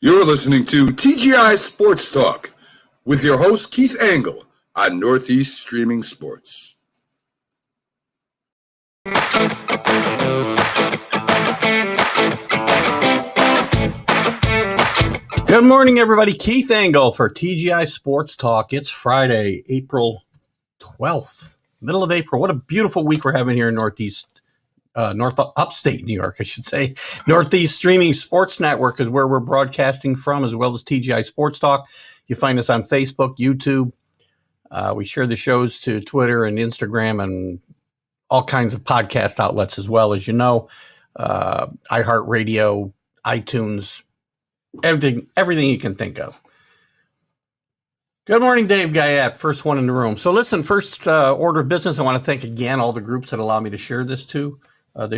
You're listening to TGI Sports Talk with your host, Keith Angle, on Northeast Streaming Sports. Good morning, everybody. Keith Angle for TGI Sports Talk. It's Friday, April 12th, middle of April. What a beautiful week we're having here in upstate New York, I should say. Northeast Streaming Sports Network is where we're broadcasting from, as well as TGI Sports Talk. You find us on Facebook, YouTube. We share the shows to Twitter and Instagram and all kinds of podcast outlets as well, as you know. iHeartRadio, iTunes, everything you can think of. Good morning, Dave Guyette, first one in the room. So listen, first order of business, I want to thank again all the groups that allow me to share this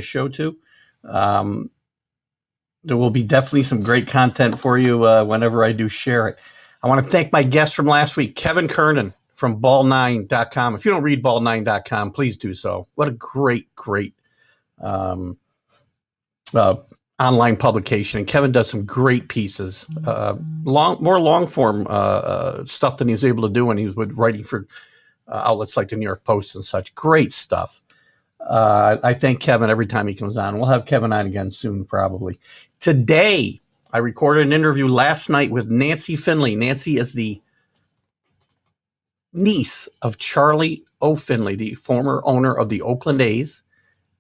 show to. There will be definitely some great content for you whenever I do share it. I want to thank my guest from last week, Kevin Kernan from ball9.com. If you don't read ball9.com, please do so. What a great online publication. And Kevin does some great pieces, more long form stuff than he was able to do when he was writing for outlets like the New York Post and such. Great stuff. I thank Kevin every time he comes on. We'll have Kevin on again soon, probably. Today, I recorded an interview last night with Nancy Finley. Nancy is the niece of Charlie O. Finley, the former owner of the Oakland A's,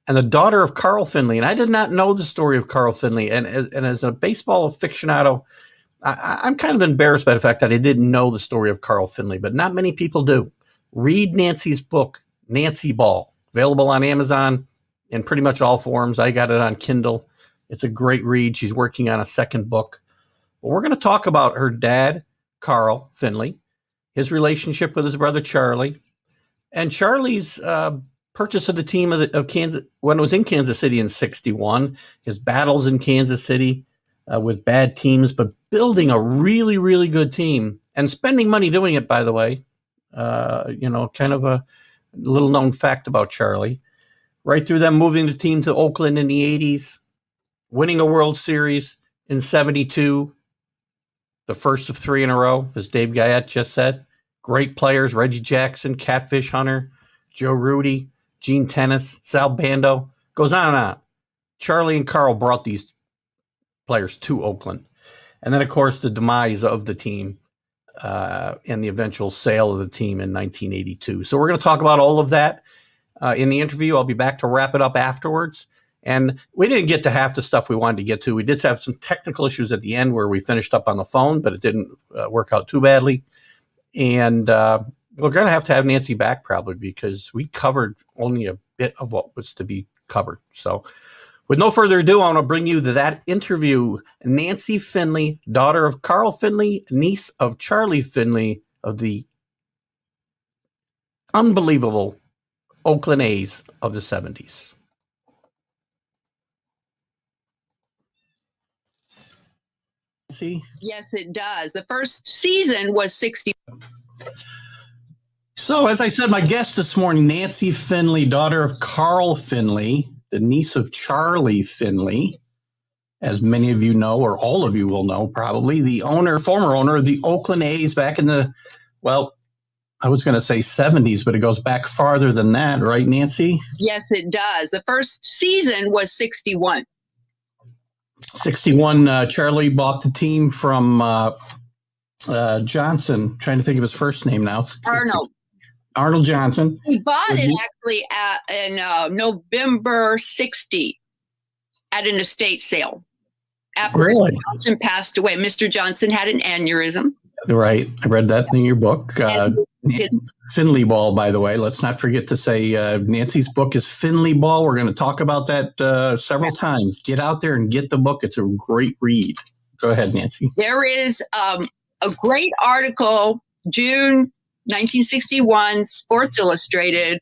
and the daughter of Carl Finley. And I did not know the story of Carl Finley. And as a baseball aficionado, I'm kind of embarrassed by the fact that I didn't know the story of Carl Finley, but not many people do. Read Nancy's book, Nancy Ball. Available on Amazon in pretty much all forms. I got it on Kindle. It's a great read. She's working on a second book. But we're going to talk about her dad, Carl Finley, his relationship with his brother Charlie, and Charlie's purchase of the team of Kansas when it was in Kansas City in '61. His battles in Kansas City with bad teams, but building a really, really good team and spending money doing it. By the way, kind of a little known fact about Charlie, right through them moving the team to Oakland in the 80s, winning a World Series in 72, the first of 3 in a row, as Dave Guyette just said. Great players, Reggie Jackson, Catfish Hunter, Joe Rudy, Gene Tennis, Sal Bando, goes on and on. Charlie and Carl brought these players to Oakland. And then, of course, the demise of the team and the eventual sale of the team in 1982. So we're going to talk about all of that in the interview. I'll be back to wrap it up afterwards. And we didn't get to half the stuff we wanted to get to. We did have some technical issues at the end where we finished up on the phone, but it didn't work out too badly. And we're going to have Nancy back probably because we covered only a bit of what was to be covered. So with no further ado, I want to bring you to that interview. Nancy Finley, daughter of Carl Finley, niece of Charlie Finley of the unbelievable Oakland A's of the 70s. See? Yes, it does. The first season was 60. So, as I said, my guest this morning, Nancy Finley, daughter of Carl Finley, the niece of Charlie Finley, as many of you know, or all of you will know probably, the former owner of the Oakland A's back in the, I was going to say 70s, but it goes back farther than that, right, Nancy? Yes, it does. The first season was 61. 61, Charlie bought the team from Johnson. Trying to think of his first name now. Arnold Johnson. He bought it actually in November 60 at an estate sale. After Mr. Johnson passed away, Mr. Johnson had an aneurysm. Right. I read that in your book. Finley Ball, by the way. Let's not forget to say Nancy's book is Finley Ball. We're going to talk about that several times. Get out there and get the book. It's a great read. Go ahead, Nancy. There is a great article, June 1961, Sports Illustrated,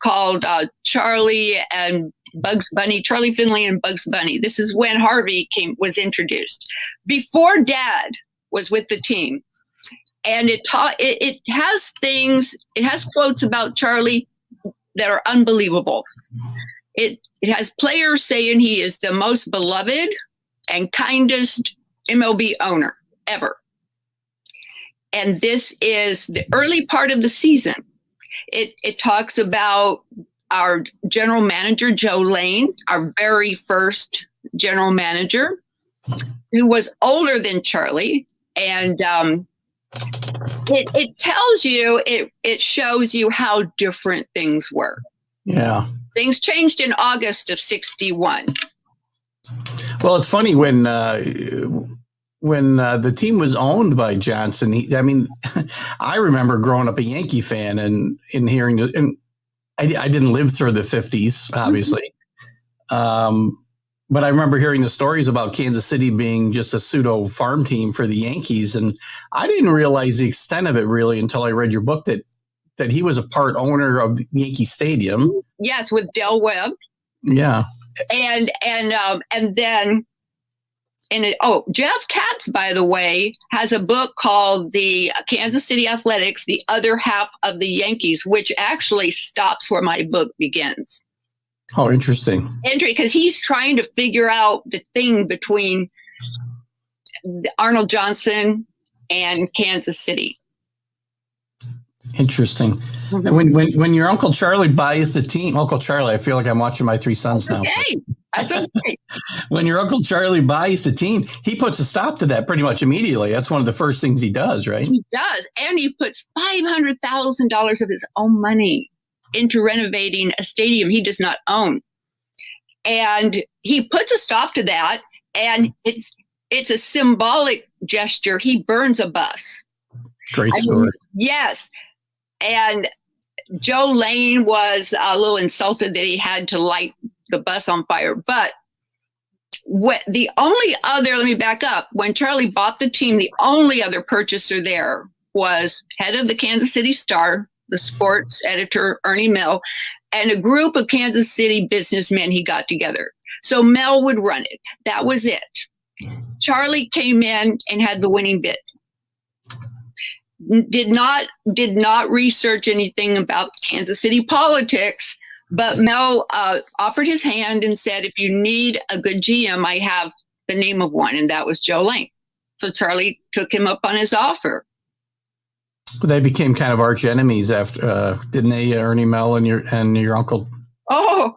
called Charlie Finley and Bugs Bunny. This is when Harvey was introduced. Before Dad was with the team. And it has quotes about Charlie that are unbelievable. It has players saying he is the most beloved and kindest MLB owner ever. And this is the early part of the season. It talks about our general manager, Joe Lane, our very first general manager, who was older than Charlie. And it tells you, it shows you how different things were. Yeah. Things changed in August of 61. Well, it's funny when the team was owned by Johnson. I remember growing up a Yankee fan and hearing it, and I didn't live through the 50s, obviously. But I remember hearing the stories about Kansas City being just a pseudo farm team for the Yankees. And I didn't realize the extent of it really until I read your book that he was a part owner of the Yankee Stadium. Yes, with Del Webb. Yeah. And then Jeff Katz, by the way, has a book called The Kansas City Athletics, The Other Half of the Yankees, which actually stops where my book begins. Oh, interesting. Because he's trying to figure out the thing between Arnold Johnson and Kansas City. Interesting. Mm-hmm. And when your Uncle Charlie buys the team, Uncle Charlie, I feel like I'm watching My Three Sons now. Okay, that's okay. When your Uncle Charlie buys the team, he puts a stop to that pretty much immediately. That's one of the first things he does, right? He does. And he puts $500,000 of his own money into renovating a stadium he does not own. And he puts a stop to that. And it's a symbolic gesture. He burns a bus. Great story. Yes. And Joe Lane was a little insulted that he had to light the bus on fire. But let me back up. When Charlie bought the team, the only other purchaser there was head of the Kansas City Star, the sports editor, Ernie Mel, and a group of Kansas City businessmen he got together. So Mel would run it. That was it. Charlie came in and had the winning bid. Did not research anything about Kansas City politics, but Mel offered his hand and said, if you need a good GM, I have the name of one, and that was Joe Lane. So Charlie took him up on his offer. They became kind of arch enemies after, didn't they, Ernie Mel and your uncle? Oh,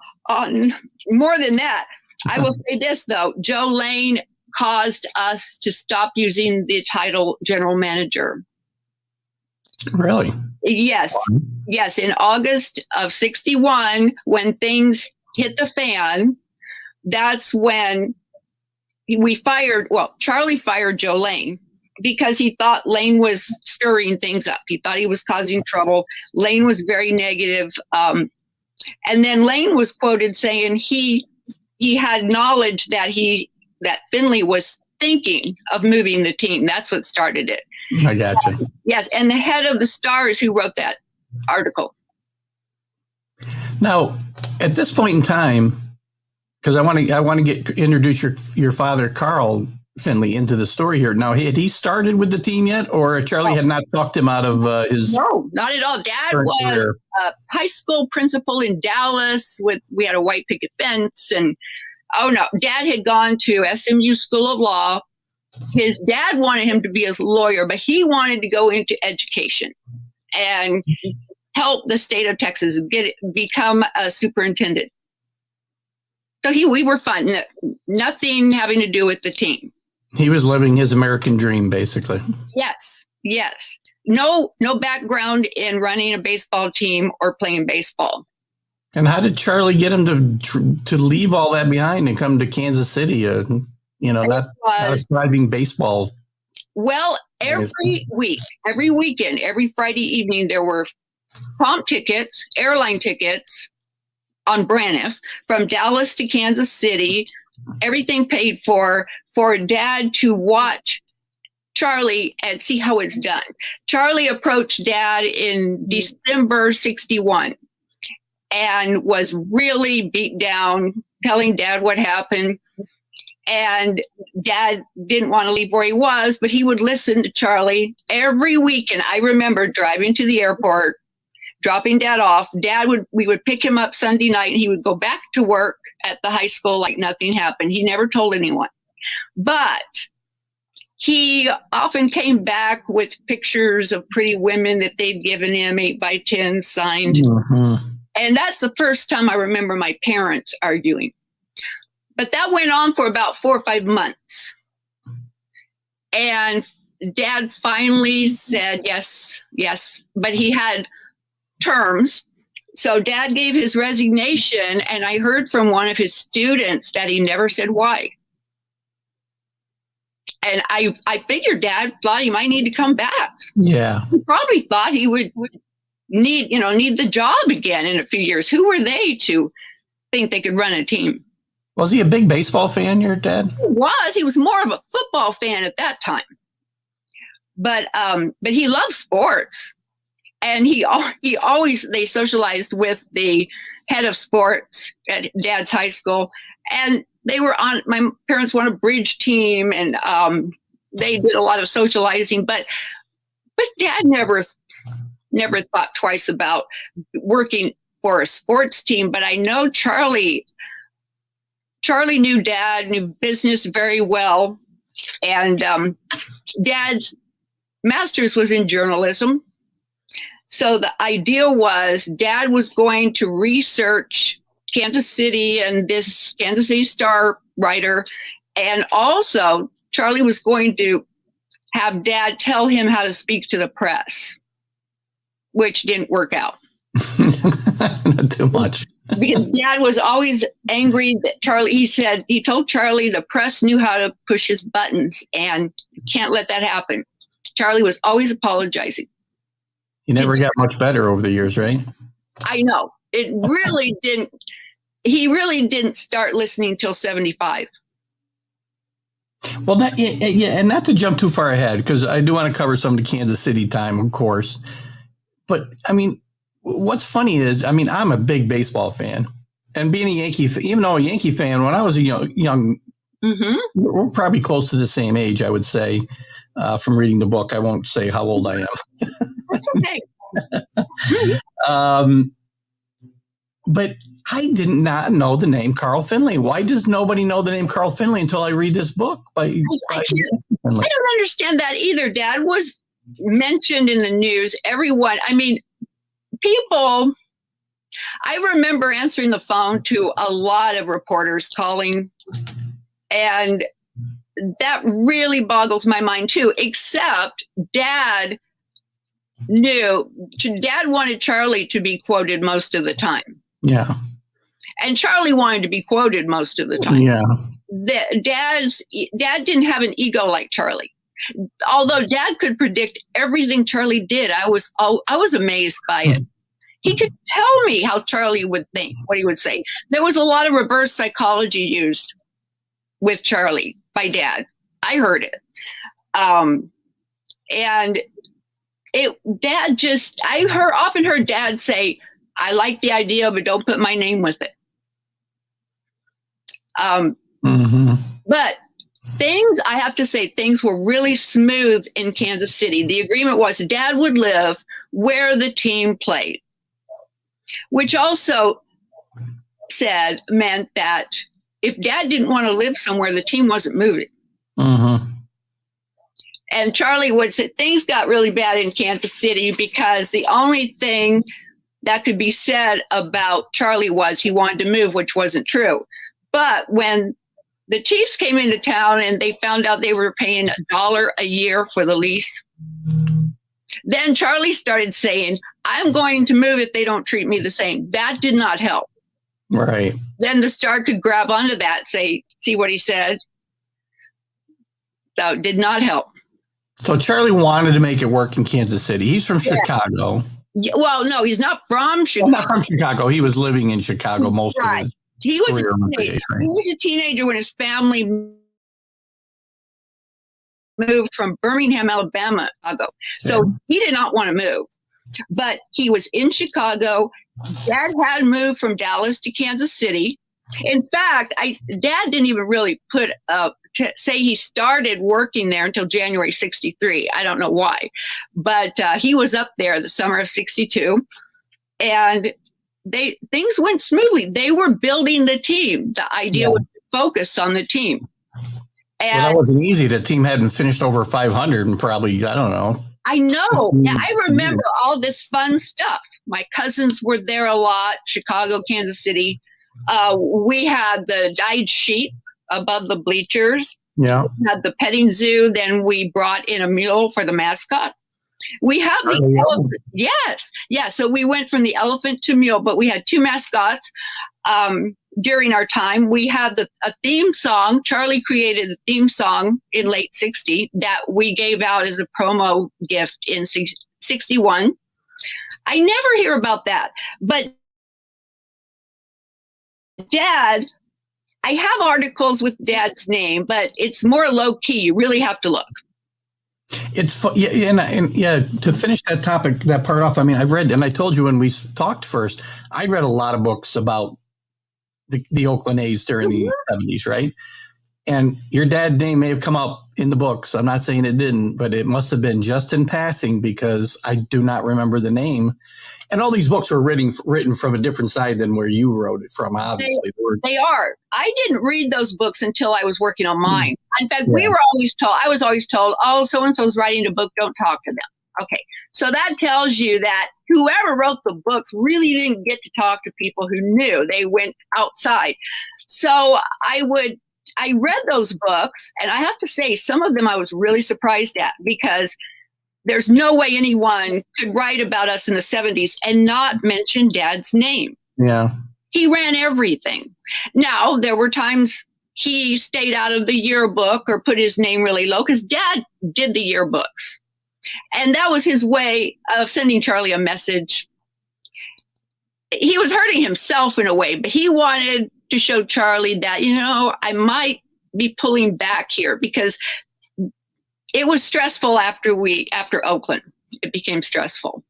more than that. I will say this, though. Joe Lane caused us to stop using the title general manager. Really? Yes. Yes. In August of 61, when things hit the fan, that's when Charlie fired Joe Lane because he thought Lane was stirring things up. He thought he was causing trouble. Lane was very negative. And then Lane was quoted saying he had knowledge that Finley was thinking of moving the team. That's what started it. I gotcha. Yes, and the head of the Stars who wrote that article. Now, at this point in time, because I want to introduce your father, Carl Finley, into the story here. Now, had he started with the team yet, or Charlie had not talked him out of his? No, not at all. Dad was a high school principal in Dallas. We had a white picket fence, and Dad had gone to SMU School of Law. His dad wanted him to be a lawyer, but he wanted to go into education and help the state of Texas become a superintendent. So we were fine. Nothing having to do with the team. He was living his American dream, basically. Yes. No background in running a baseball team or playing baseball. And how did Charlie get him to leave all that behind and come to Kansas City? Not a thriving baseball. Well, every weekend, every Friday evening, there were prompt tickets, airline tickets on Braniff from Dallas to Kansas City, everything paid for Dad to watch Charlie and see how it's done. Charlie approached Dad in December 61 and was really beat down, telling Dad what happened. And Dad didn't want to leave where he was, but he would listen to Charlie every weekend. I remember driving to the airport, dropping Dad off. We would pick him up Sunday night, and he would go back to work at the high school like nothing happened. He never told anyone. But he often came back with pictures of pretty women that they'd given him 8x10 signed. Mm-hmm. And that's the first time I remember my parents arguing. But that went on for about 4 or 5 months. And Dad finally said yes, but he had terms. So Dad gave his resignation, and I heard from one of his students that he never said why. And I figured Dad thought he might need to come back. Yeah. He probably thought he would need the job again in a few years. Who were they to think they could run a team? Was he a big baseball fan, your dad? He was more of a football fan at that time. But he loved sports. And he always, they socialized with the head of sports at Dad's high school. And they were on, my parents were on a bridge team, and they did a lot of socializing, but Dad never thought twice about working for a sports team. But I know Charlie knew Dad, knew business very well. And Dad's master's was in journalism. So the idea was Dad was going to research Kansas City and this Kansas City Star writer. And also Charlie was going to have Dad tell him how to speak to the press, which didn't work out. Not too much. Because Dad was always angry that he told Charlie the press knew how to push his buttons, and you can't let that happen. Charlie was always apologizing. He never got much better over the years, right? I know. It really didn't. He really didn't start listening till 75. Well, and not to jump too far ahead, because I do want to cover some of the Kansas City time, of course. But, I mean, what's funny is, I mean, I'm a big baseball fan. And being a Yankee, even though a Yankee fan, when I was a young Mm-hmm. we're probably close to the same age, I would say, from reading the book. I won't say how old I am. Okay. But I did not know the name Carl Finley. Why does nobody know the name Carl Finley until I read this book? I don't understand that either. Dad was mentioned in the news. Everyone, I mean, people, I remember answering the phone to a lot of reporters calling, and that really boggles my mind too, except Dad wanted Charlie to be quoted most of the time. Yeah. And Charlie wanted to be quoted most of the time. Yeah. Dad didn't have an ego like Charlie. Although Dad could predict everything Charlie did, I was amazed by it. He could tell me how Charlie would think, what he would say. There was a lot of reverse psychology used with Charlie by Dad. I heard it. Often heard Dad say, I like the idea, but don't put my name with it. But I have to say, things were really smooth in Kansas City. The agreement was Dad would live where the team played, which also meant that if Dad didn't want to live somewhere, the team wasn't moving. And Charlie would say things got really bad in Kansas City because the only thing that could be said about Charlie was he wanted to move, which wasn't true. But when the Chiefs came into town and they found out they were paying $1 a year for the lease, then Charlie started saying, I'm going to move if they don't treat me the same. That did not help. Right. Then the Star could grab onto that, see what he said. So it did not help. So Charlie wanted to make it work in Kansas City. He's from Chicago. Yeah, well, no, he's not from Chicago. Well, not from Chicago. He was living in Chicago most of his He was career. He was a teenager when his family moved from Birmingham, Alabama, Chicago. So he did not want to move. But he was in Chicago. Dad had moved from Dallas to Kansas City. In fact, Dad didn't even really say he started working there until January 63. I don't know why. But he was up there the summer of 62. And things went smoothly. They were building the team. The idea was to focus on the team. And that wasn't easy. The team hadn't finished over 500 and probably, I don't know. I know. Yeah, I remember all this fun stuff. My cousins were there a lot, Chicago, Kansas City. We had the dyed sheep above the bleachers. Yeah. We had the petting zoo. Then we brought in a mule for the mascot. We have the elephant. Yes. Yeah. So we went from the elephant to mule, but we had two mascots. During our time, we had a theme song. Charlie created a theme song in late 60 that we gave out as a promo gift in 61. I never hear about that. But Dad, I have articles with Dad's name, but it's more low key. You really have to look. It's and to finish that topic, that part off. I mean, I've read, and I told you when we talked first, I read a lot of books about the Oakland A's during the 70s, right? And your dad's name may have come up in the books. I'm not saying it didn't, but it must have been just in passing because I do not remember the name. And all these books were written from a different side than where you wrote it from, obviously. They are. I didn't read those books until I was working on mine. In fact, I was always told, oh, so-and-so's writing a book, don't talk to them. Okay, so that tells you that whoever wrote the books really didn't get to talk to people who knew. They went outside. So I read those books, and I have to say, some of them I was really surprised at because there's no way anyone could write about us in the 70s and not mention Dad's name. Yeah. He ran everything. Now, there were times he stayed out of the yearbook or put his name really low because Dad did the yearbooks. And that was his way of sending Charlie a message. He was hurting himself in a way, but he wanted to show Charlie that, I might be pulling back here because it was stressful after Oakland. It became stressful.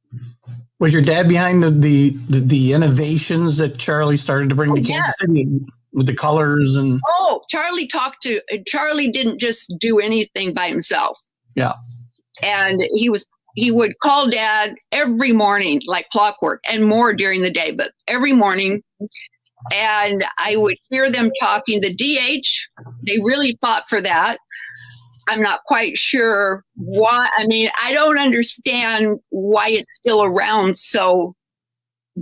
Was your dad behind the innovations that Charlie started to bring to Kansas City with the colors and? Oh, Charlie didn't just do anything by himself. Yeah. And he would call Dad every morning like clockwork and more during the day, but every morning. And I would hear them talking. The DH, they really fought for that. I'm not quite sure why. I mean, I don't understand why it's still around so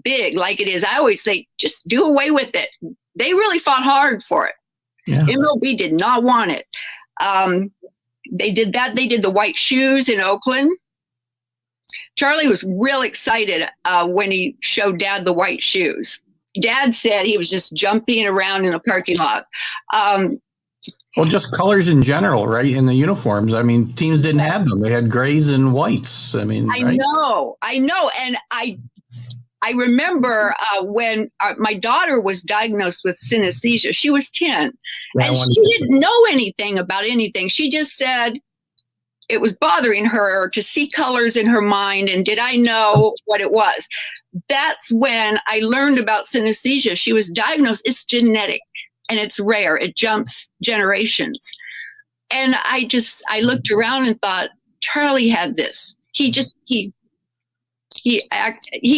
big like it is. I always say, just do away with it. They really fought hard for it. Yeah. MLB did not want it. They did that. They did the white shoes in Oakland. Charlie was real excited when he showed Dad the white shoes. Dad said he was just jumping around in the parking lot. Well, just colors in general, right? In the uniforms. I mean, teams didn't have them. They had grays and whites. I mean, I know. And I remember when my daughter was diagnosed with synesthesia. She was 10, and she didn't know anything about anything. She just said it was bothering her to see colors in her mind, and did I know what it was? That's when I learned about synesthesia. She was diagnosed. It's genetic, and it's rare. It jumps generations. And I looked around and thought, Charlie had this. He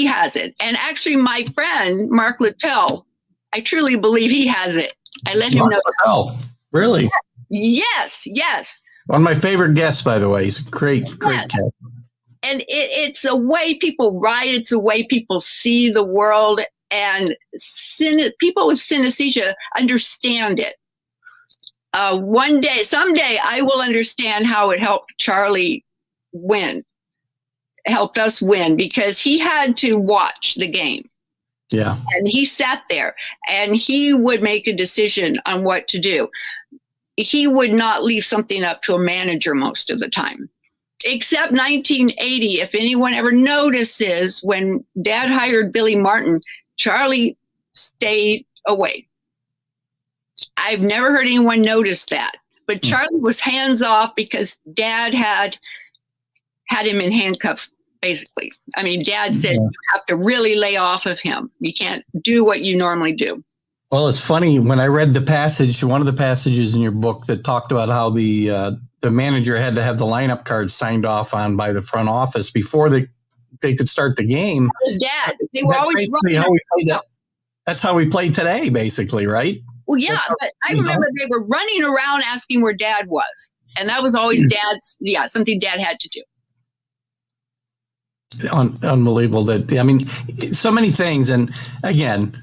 has it. And actually, my friend, Mark Littell, I truly believe he has it. I let him know. Oh, really? Yes. One of my favorite guests, by the way. He's a great guest. And it's a way people write. It's a way people see the world. And people with synesthesia understand it. Someday, I will understand how it helped Charlie win. Helped us win because he had to watch the game. Yeah. And he sat there and he would make a decision on what to do. He would not leave something up to a manager most of the time. Except 1980, if anyone ever notices, when Dad hired Billy Martin, Charlie stayed away. I've never heard anyone notice that. But Charlie was hands off because Dad had him in handcuffs, basically. I mean, Dad said, you have to really lay off of him. You can't do what you normally do. Well, it's funny. When I read one of the passages in your book that talked about how the manager had to have the lineup cards signed off on by the front office before they could start the game. Dad, they were always basically how we played that. That's how we play today, basically, right? Well, yeah, but I remember they were running around asking where Dad was. And that was always Dad's, something Dad had to do. Unbelievable so many things. And again,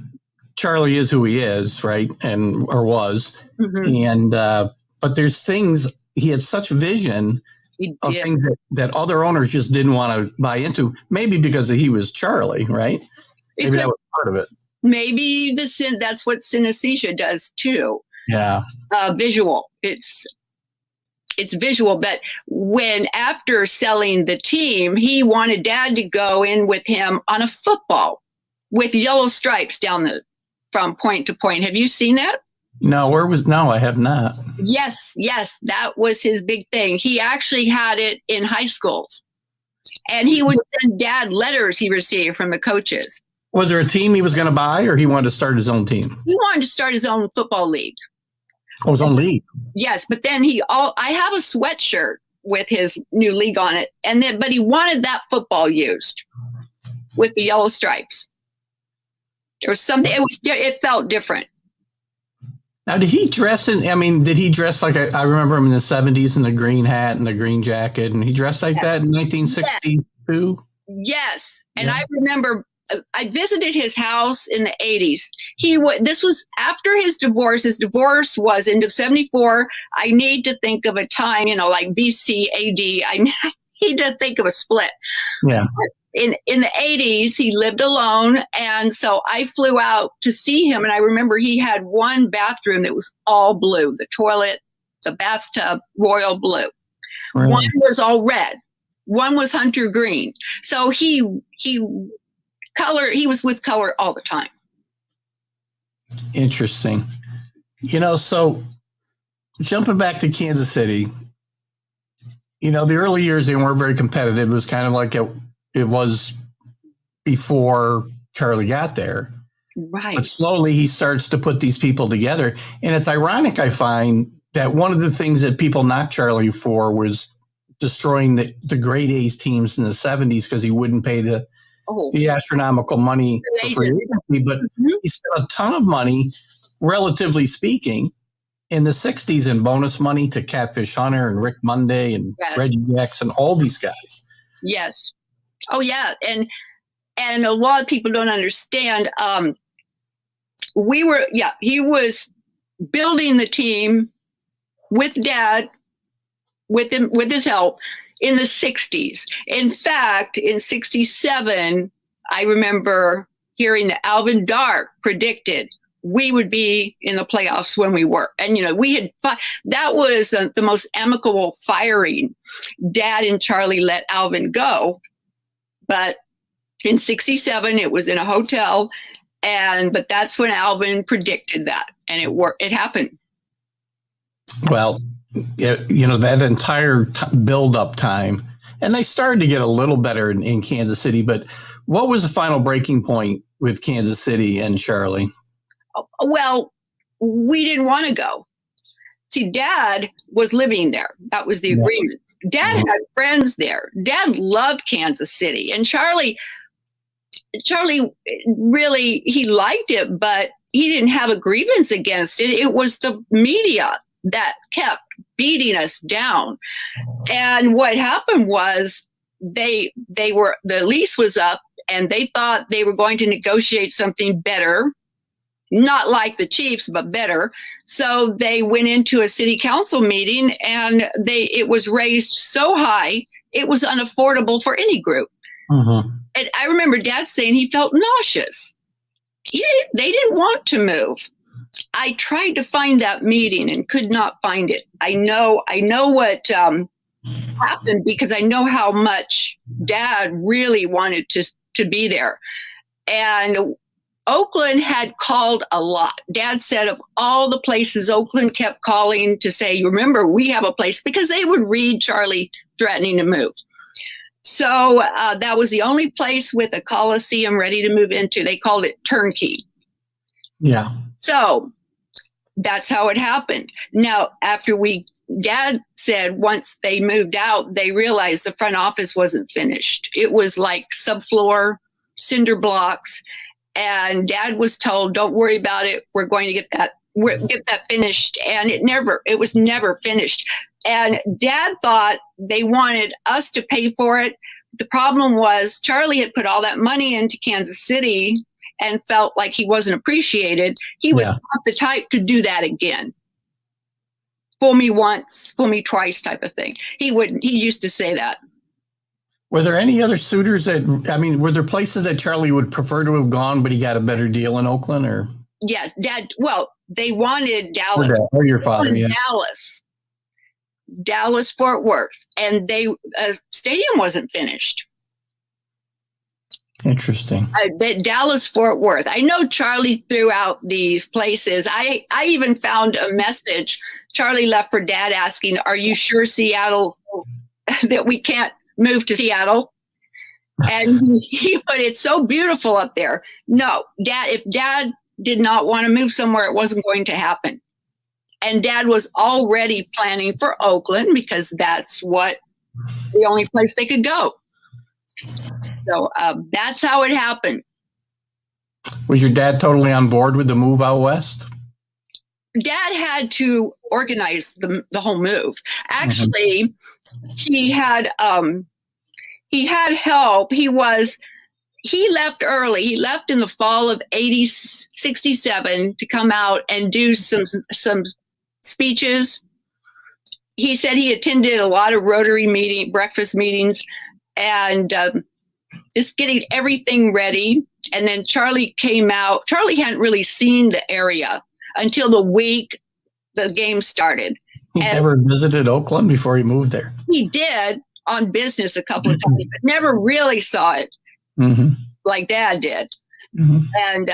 Charlie is who he is, right? Or was. And, but there's things, he had such vision of things that other owners just didn't want to buy into, maybe because he was Charlie, right? Maybe that was part of it. Maybe that's what synesthesia does too. Yeah. Visual. It's visual, but after selling the team, he wanted Dad to go in with him on a football with yellow stripes from point to point. Have you seen that? No, I have not. Yes, that was his big thing. He actually had it in high schools, and he would send Dad letters he received from the coaches. Was there a team he was going to buy, or he wanted to start his own team? He wanted to start his own football league. Oh, his own league. Yes, but then I have a sweatshirt with his new league on it, but he wanted that football used with the yellow stripes or something. It felt different. Now, did he dress like I remember him in the 70's in the green hat and the green jacket, and he dressed like that in 1962? Yes, and I remember I visited his house in the 80s. This was after his divorce. His divorce was end of 74. I need to think of a time, like BC AD. I need to think of a split. Yeah. In the 80s, he lived alone. And so I flew out to see him. And I remember he had one bathroom that was all blue, the toilet, the bathtub, royal blue. Really? One was all red. One was hunter green. So he was with color all the time. Interesting. So jumping back to Kansas City, the early years, they weren't very competitive. It was kind of like it was before Charlie got there. Right. But slowly he starts to put these people together. And it's ironic, I find, that one of the things that people knocked Charlie for was destroying the grade A's teams in the 70s because he wouldn't pay the astronomical money for free agency, but he spent a ton of money, relatively speaking, in the 60s in bonus money to Catfish Hunter and Rick Monday and Reggie Jackson, all these guys. Yes. Oh, yeah. And a lot of people don't understand. He was building the team with Dad, with his help, in the 60s. In fact, in 67, I remember hearing that Alvin Dark predicted we would be in the playoffs when we were. And, that was the most amicable firing. Dad and Charlie let Alvin go. But in 67, it was in a hotel. But that's when Alvin predicted that. And it worked. It happened. Well, that entire build-up time, and they started to get a little better in Kansas City, but what was the final breaking point with Kansas City and Charlie? Well, we didn't want to go. See, Dad was living there. That was the agreement. Dad had friends there. Dad loved Kansas City. And Charlie really, he liked it, but he didn't have a grievance against it. It was the media that kept beating us down. And what happened was the lease was up and they thought they were going to negotiate something better, not like the Chiefs, but better. So they went into a city council meeting and it was raised so high, it was unaffordable for any group. Mm-hmm. And I remember Dad saying he felt nauseous. They didn't want to move. I tried to find that meeting and could not find it. I know what happened because I know how much Dad really wanted to be there. And Oakland had called a lot. Dad said of all the places Oakland kept calling to say, remember, we have a place, because they would read Charlie threatening to move. So that was the only place with a coliseum ready to move into. They called it turnkey. Yeah. So that's how it happened. Now, Dad said once they moved out, they realized the front office wasn't finished. It was like subfloor, cinder blocks. And Dad was told, don't worry about it. We're going to get that. get that finished, and it was never finished. And Dad thought they wanted us to pay for it. The problem was Charlie had put all that money into Kansas City and felt like he wasn't appreciated. He was not the type to do that again. Fool me once, fool me twice type of thing. He used to say that. Were there any other suitors were there places that Charlie would prefer to have gone, but he got a better deal in Oakland, or? Yes, Dad. Well, they wanted Dallas. Or your father, yeah. Dallas, Fort Worth, and stadium wasn't finished. Interesting. Dallas, Fort Worth. I know Charlie threw out these places. I even found a message Charlie left for Dad asking, "Are you sure Seattle that we can't move to Seattle?" And he put, "It's so beautiful up there." No, Dad. If Dad did not want to move somewhere, it wasn't going to happen. And Dad was already planning for Oakland because that's the only place they could go. So that's how it happened. Was your dad totally on board with the move out west? Dad had to organize the whole move. Actually, he had help. He left early. He left in the fall of 67 to come out and do some speeches. He said he attended a lot of Rotary breakfast meetings, and just getting everything ready. And then Charlie came out. Charlie hadn't really seen the area until the week the game started. He never visited Oakland before he moved there. He did on business a couple of times, but never really saw it like Dad did. And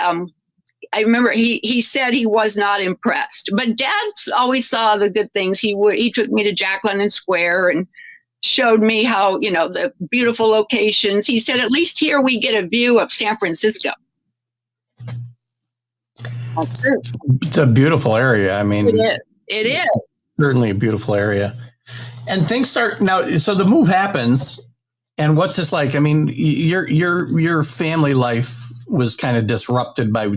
I remember he said he was not impressed, but Dad always saw the good things. He took me to Jack London Square and showed me how, the beautiful locations. He said, "At least here we get a view of San Francisco." That's true. It's a beautiful area. I mean, it is certainly a beautiful area. And things start now. So the move happens, and what's this like? I mean, your family life was kind of disrupted by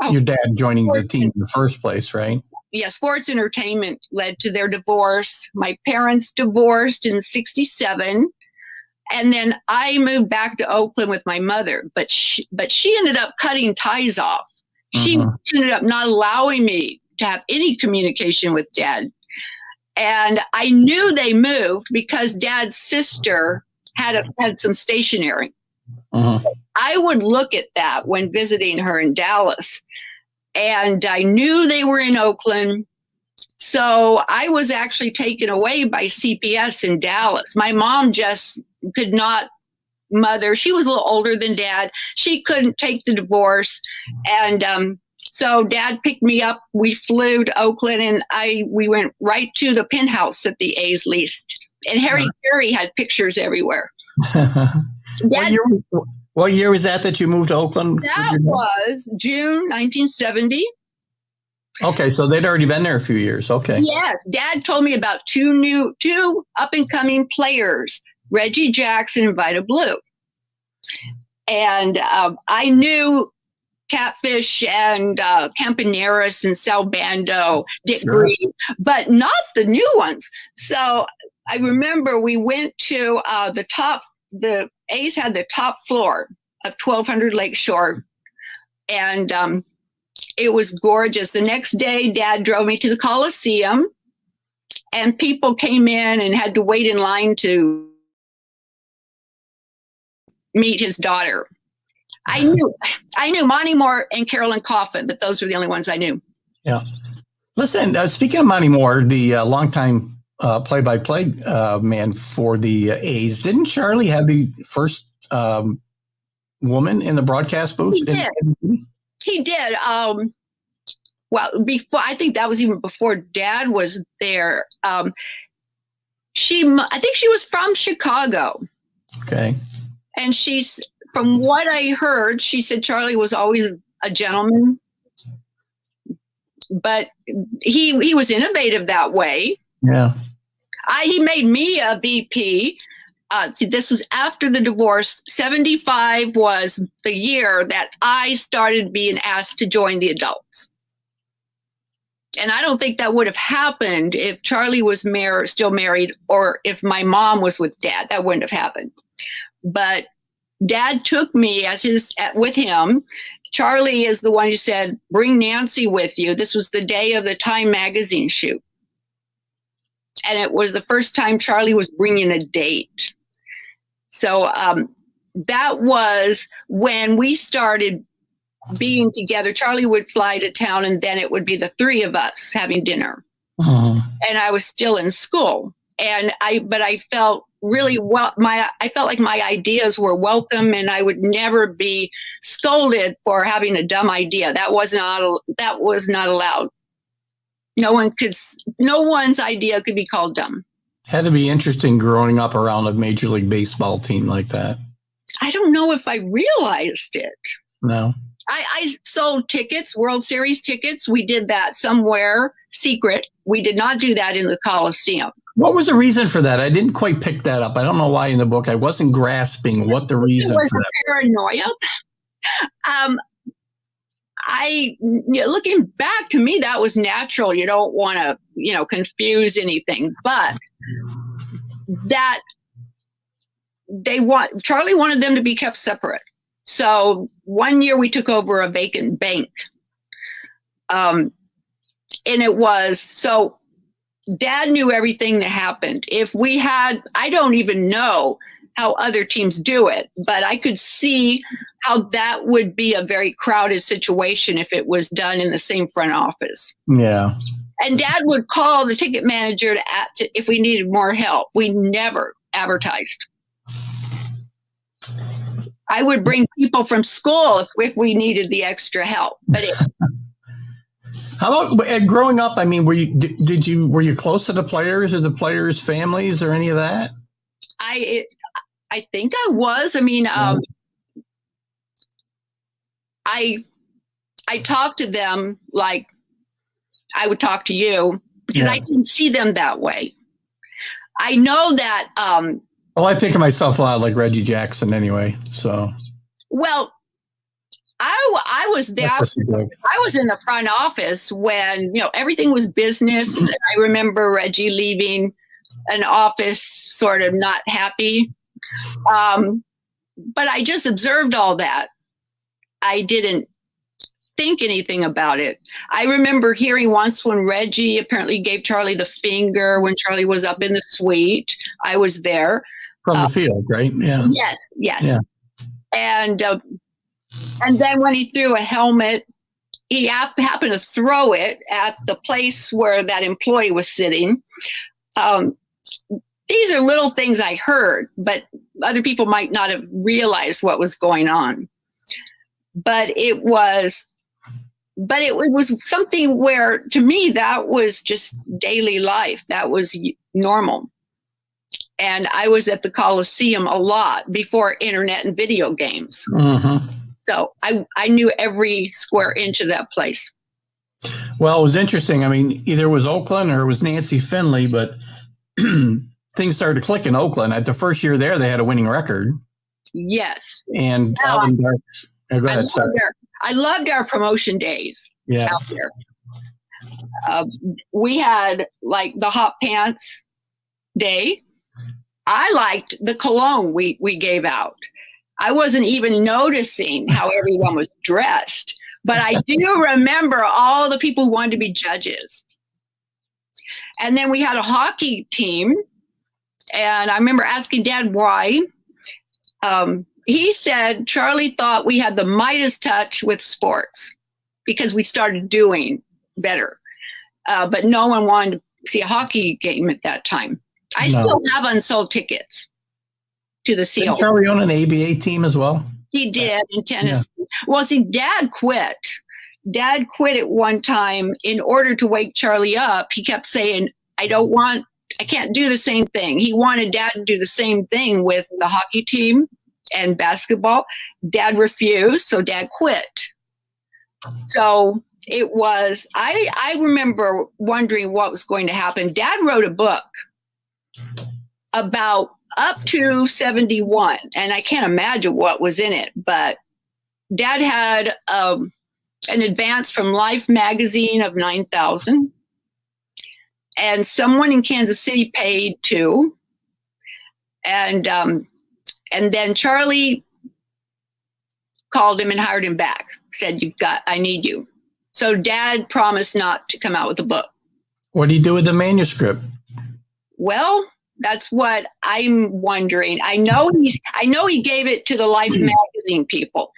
your dad joining the team in the first place, right? Yeah, sports entertainment led to their divorce. My parents divorced in 67. And then I moved back to Oakland with my mother, but she ended up cutting ties off. She ended up not allowing me to have any communication with Dad. And I knew they moved because Dad's sister had some stationery. I would look at that when visiting her in Dallas. And I knew they were in Oakland. So I was actually taken away by CPS in Dallas. My mom just could not mother. She was a little older than Dad. She couldn't take the divorce. And so Dad picked me up. We flew to Oakland, and we went right to the penthouse that the A's leased. And Harry Carey had pictures everywhere. What year was that you moved to Oakland? That was June 1970. Okay, so they'd already been there a few years. Okay. Yes, Dad told me about two up-and-coming players, Reggie Jackson and Vida Blue. And I knew Catfish and Campaneris and Sal Bando, Dick Green, but not the new ones. So I remember we went to the A's had the top floor of 1200 Lakeshore, and it was gorgeous. The next day, Dad drove me to the Coliseum, and people came in and had to wait in line to meet his daughter. I knew Monty Moore and Carolyn Coffin, but those were the only ones I knew. Yeah. Listen, speaking of Monty Moore, the longtime play-by-play man for the A's, didn't Charlie have the first woman in the broadcast booth? He did. Well, before, I think that was even before Dad was there. I think she was from Chicago. Okay. And from what I heard, she said Charlie was always a gentleman, but he was innovative that way. Yeah. He made me a VP. This was after the divorce. 75 was the year that I started being asked to join the adults. And I don't think that would have happened if Charlie was still married, or if my mom was with Dad. That wouldn't have happened. But Dad took me with him. Charlie is the one who said, "Bring Nancy with you." This was the day of the Time magazine shoot. And it was the first time Charlie was bringing a date. So that was when we started being together. Charlie would fly to town, and then it would be the three of us having dinner. And I was still in school, but I felt really I felt like my ideas were welcome, and I would never be scolded for having a dumb idea. That was not allowed. No one's idea could be called dumb. Had to be interesting growing up around a Major League Baseball team like that. I don't know if I realized it. No. I sold tickets, World Series tickets. We did that somewhere secret. We did not do that in the Coliseum. What was the reason for that? I didn't quite pick that up. I don't know why in the book I wasn't grasping what the reason for that. Paranoia. Looking back, to me, that was natural. You don't want to, confuse anything, but that Charlie wanted them to be kept separate. So one year we took over a vacant bank. And it was, so Dad knew everything that happened. I don't even know how other teams do it, but I could see how that would be a very crowded situation if it was done in the same front office. Yeah. And Dad would call the ticket manager if we needed more help. We never advertised. I would bring people from school if we needed the extra help. But how about growing up? I mean, were you close to the players or the players' families or any of that? I think I was. I mean, I talked to them like I would talk to you, because I didn't see them that way. I know that. Well, I think of myself a lot like Reggie Jackson anyway. So. Well, I was there. I was in the front office when everything was business. And I remember Reggie leaving an office sort of not happy. But I just observed all that. I didn't think anything about it. I remember hearing once when Reggie apparently gave Charlie the finger when Charlie was up in the suite. I was there. From the field, right? Yeah. Yes. Yeah. And then when he threw a helmet, he happened to throw it at the place where that employee was sitting. These are little things I heard, but other people might not have realized what was going on. But it was something where, to me, that was just daily life. That was normal. And I was at the Coliseum a lot before internet and video games. Mm-hmm. So I knew every square inch of that place. Well, it was interesting. I mean, either it was Oakland or it was Nancy Finley, but things started to click in Oakland. At the first year there, they had a winning record. Yes. And Alvin Darks. Go ahead, I loved our promotion days out there. We had like the hot pants day. I liked the cologne we gave out. I wasn't even noticing how everyone was dressed, but I do remember all the people who wanted to be judges. And then we had a hockey team, and I remember asking Dad why. He said Charlie thought we had the Midas touch with sports because we started doing better. But no one wanted to see a hockey game at that time. I still have unsold tickets to the Seal. Did Charlie own an ABA team as well? He did in Tennessee. Yeah. Well, see, Dad quit. Dad quit at one time in order to wake Charlie up. He kept saying, I can't do the same thing. He wanted Dad to do the same thing with the hockey team and basketball. Dad refused, so Dad quit. So it was, I remember wondering what was going to happen. Dad wrote a book about up to 71, and I can't imagine what was in it, but Dad had an advance from Life magazine of $9,000. And someone in Kansas City paid $2,000. And then Charlie called him and hired him back, said, I need you. So Dad promised not to come out with a book. What did he do with the manuscript? Well, that's what I'm wondering. I know he gave it to the Life magazine people,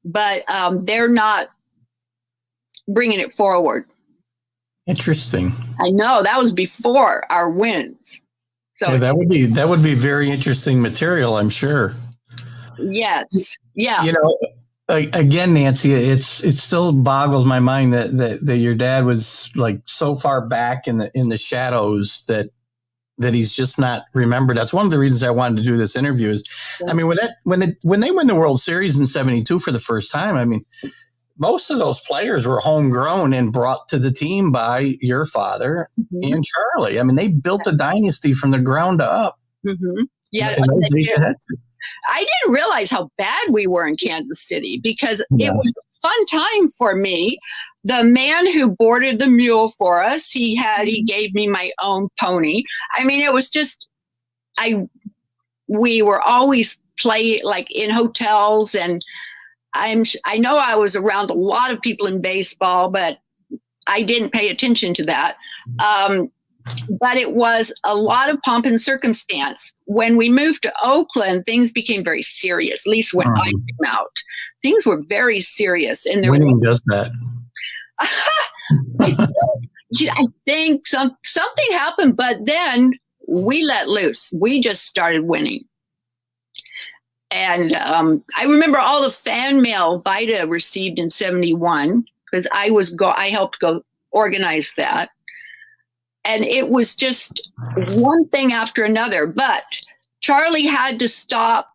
but they're not bringing it forward. Interesting. I know that was before our wins. So yeah, that would be very interesting material, I'm sure. Yes. Yeah. Again, Nancy, it still boggles my mind that your dad was like so far back in the shadows that he's just not remembered. That's one of the reasons I wanted to do this interview. Is, I mean, when they win the World Series in '72 for the first time, I mean, most of those players were homegrown and brought to the team by your father and Charlie. I mean, they built a dynasty from the ground up. Mm-hmm. Yeah. I didn't realize how bad we were in Kansas City because it was a fun time for me. The man who boarded the mule for us, he gave me my own pony. I mean, it was just, we were always like in hotels, and I know I was around a lot of people in baseball, but I didn't pay attention to that. But it was a lot of pomp and circumstance. When we moved to Oakland, things became very serious, at least when I came out. Things were very serious. And winning does that. I think something happened, but then we let loose. We just started winning. And I remember all the fan mail Vida received in '71 because I helped go organize that. And it was just one thing after another. But Charlie had to stop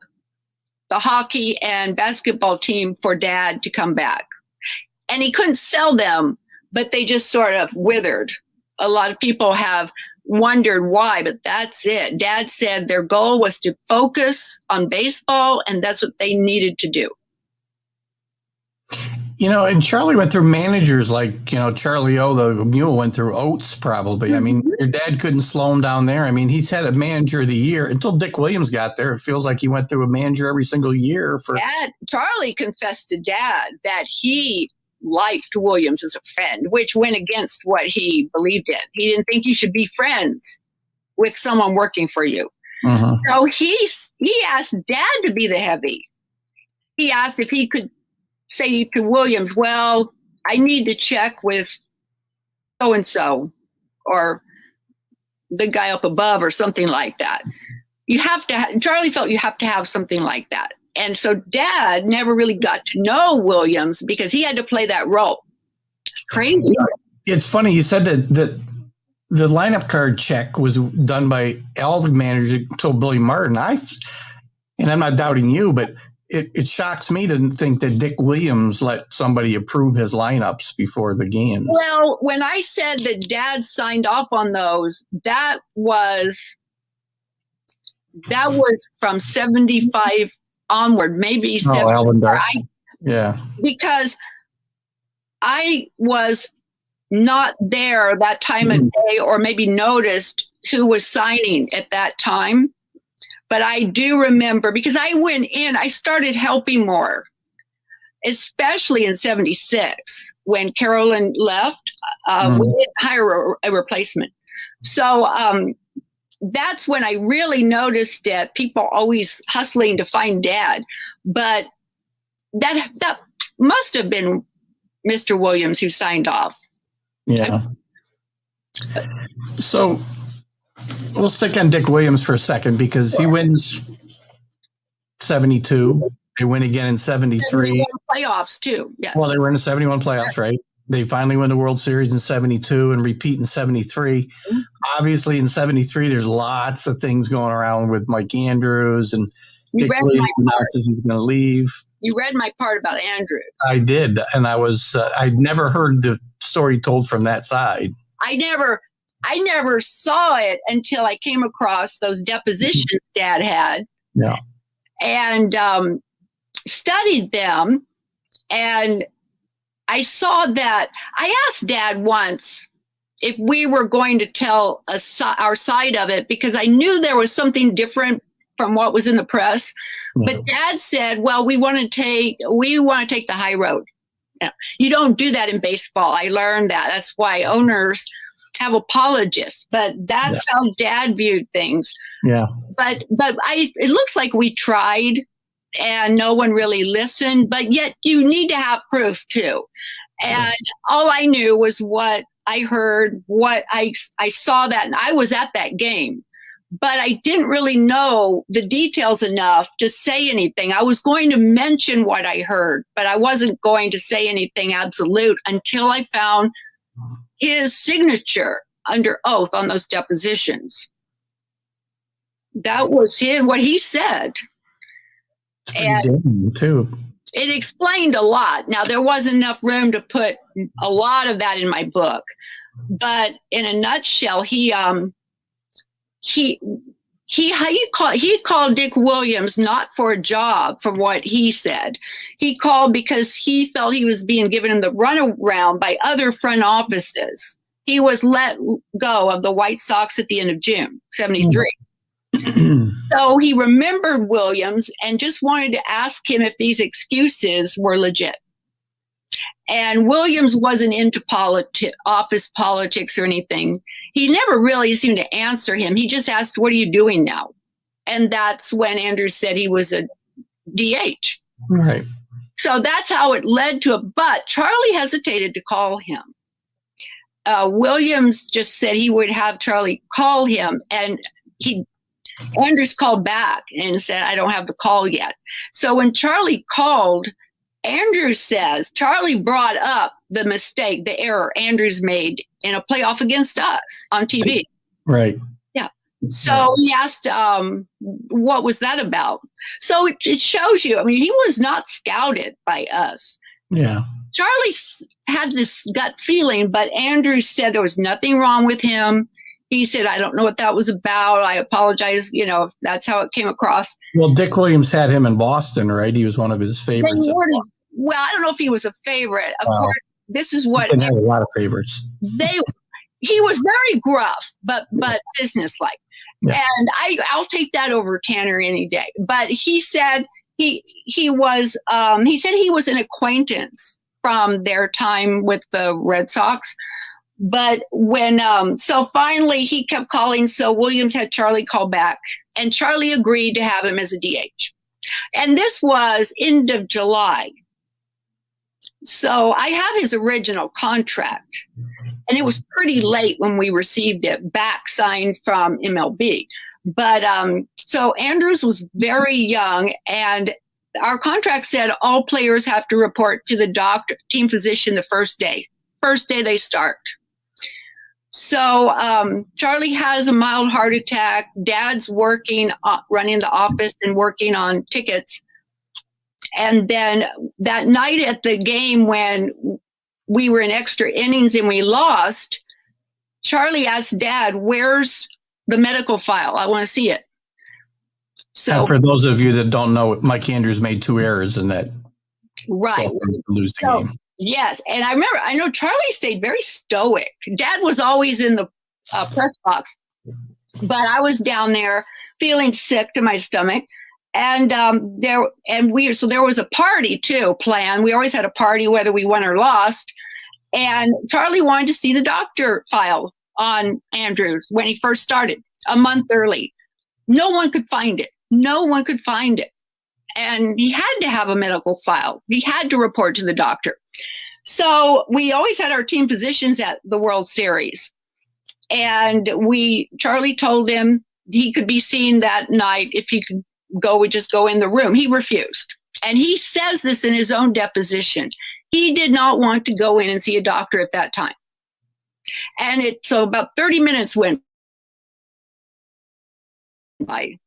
the hockey and basketball team for Dad to come back. And he couldn't sell them, but they just sort of withered. A lot of people have wondered why, but that's it. Dad said their goal was to focus on baseball, and that's what they needed to do. And Charlie went through managers like, Charlie O, the mule, went through Oates probably. I mean, your dad couldn't slow him down there. I mean, he's had a manager of the year until Dick Williams got there. It feels like he went through a manager every single year. Charlie confessed to Dad that he liked Williams as a friend, which went against what he believed in. He didn't think you should be friends with someone working for you. Mm-hmm. So he asked Dad to be the heavy. He asked if he could say to Williams, well, I need to check with so-and-so or the guy up above or something like that. Charlie felt you have to have something like that. And so Dad never really got to know Williams because he had to play that role. It's crazy. It's funny. You said that the lineup card check was done by all the managers until Billy Martin. And I'm not doubting you, but it shocks me to think that Dick Williams let somebody approve his lineups before the game. Well, when I said that Dad signed off on those, that was from 75 onward, maybe 74. Yeah. Because I was not there that time of day or maybe noticed who was signing at that time. But I do remember because I went in, I started helping more, especially in '76 when Carolyn left. We didn't hire a replacement. So that's when I really noticed that people always hustling to find Dad. But that must have been Mr. Williams who signed off. Yeah. So we'll stick on Dick Williams for a second because he wins 72. They win again in 73. Playoffs too. Yeah. Well, they were in the 71 playoffs, right? They finally win the World Series in 72 and repeat in 73. Mm-hmm. Obviously, in 73, there's lots of things going around with Mike Andrews and Dick Williams announces he's going to leave. You read my part about Andrews. I did, and I'd never heard the story told from that side. I never saw it until I came across those depositions Dad had. Yeah. And studied them. And I saw that. I asked Dad once if we were going to tell our side of it, because I knew there was something different from what was in the press. But Dad said, well, we want to take the high road. You don't do that in baseball. I learned that. That's why owners have apologists, but that's how Dad viewed things. Yeah. But it looks like we tried and no one really listened, but yet you need to have proof too. And all I knew was what I heard, what I saw that, and I was at that game, but I didn't really know the details enough to say anything. I was going to mention what I heard, but I wasn't going to say anything absolute until I found his signature under oath on those depositions. That was what he said. And too. It explained a lot. Now, there wasn't enough room to put a lot of that in my book, but in a nutshell, he called Dick Williams not for a job, from what he said. He called because he felt he was being given the runaround by other front offices. He was let go of the White Sox at the end of June, 73. So he remembered Williams and just wanted to ask him if these excuses were legit. And Williams wasn't into office politics or anything. He never really seemed to answer him. He just asked, what are you doing now? And that's when Andrews said he was a DH. Right. So that's how it led to it. But Charlie hesitated to call him. Williams just said he would have Charlie call him. And Andrews called back and said, I don't have the call yet. So when Charlie called, Andrews says Charlie brought up the mistake, the error Andrews made in a playoff against us on TV. Right. Yeah. So he asked, what was that about? So it shows you, I mean, he was not scouted by us. Yeah. Charlie had this gut feeling, but Andrews said there was nothing wrong with him. He said, I don't know what that was about. I apologize. You know, that's how it came across. Well, Dick Williams had him in Boston, right? He was one of his favorites. Well, I don't know if he was a favorite. Of course, this is what he had a lot of favorites. He was very gruff, but businesslike. Yeah. And I'll take that over Tanner any day. But he said he was an acquaintance from their time with the Red Sox. But when, so finally he kept calling. So Williams had Charlie call back, and Charlie agreed to have him as a DH. And this was end of July. So I have his original contract, and it was pretty late when we received it back, signed from MLB. But so Andrews was very young, and our contract said all players have to report to the doctor, team physician, the first day they start. So Charlie has a mild heart attack. Dad's working, running the office and working on tickets. And then that night at the game when we were in extra innings and we lost, Charlie asked Dad, where's the medical file? I want to see it. So, and for those of you that don't know, Mike Andrews made 2 errors in that. Right. Lose the game. Yes. And I know Charlie stayed very stoic. Dad was always in the press box, but I was down there feeling sick to my stomach. And there was a party too planned. We always had a party whether we won or lost. And Charlie wanted to see the doctor file on Andrews when he first started a month early. No one could find it. And he had to have a medical file. He had to report to the doctor. So we always had our team physicians at the World Series. And Charlie told him he could be seen that night. If he could go, would just go in the room. He refused. And he says this in his own deposition. He did not want to go in and see a doctor at that time. And so about 30 minutes went by.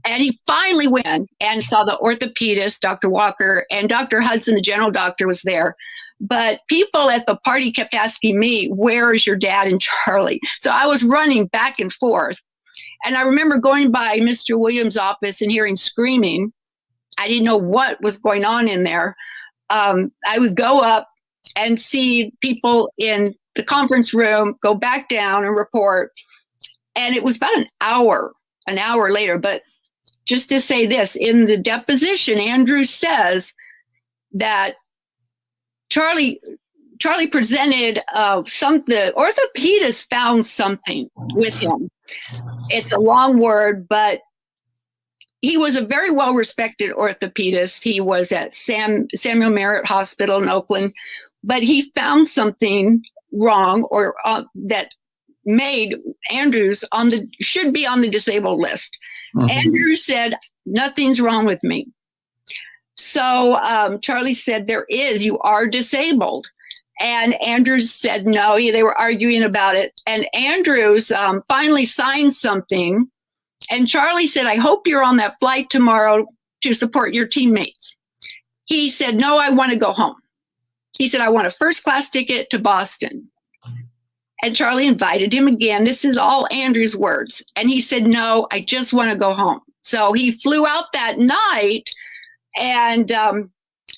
And he finally went in and saw the orthopedist, Dr. Walker, and Dr. Hudson, the general doctor, was there. But people at the party kept asking me, where is your dad and Charlie? So I was running back and forth. And I remember going by Mr. Williams' office and hearing screaming. I didn't know what was going on in there. I would go up and see people in the conference room, go back down and report. And it was about an hour later. But just to say this, in the deposition, Andrews says that Charlie presented the orthopedist found something with him. It's a long word, but he was a very well-respected orthopedist. He was at Samuel Merritt Hospital in Oakland, but he found something wrong or that made Andrews should be on the disabled list. Mm-hmm. Andrews said, nothing's wrong with me. So Charlie said, you are disabled. And Andrews said no. They were arguing about it. And Andrews finally signed something. And Charlie said, I hope you're on that flight tomorrow to support your teammates. He said, no, I want to go home. He said, I want a first-class ticket to Boston. And Charlie invited him again. This is all Andrews' words. And he said, no, I just want to go home. So he flew out that night. And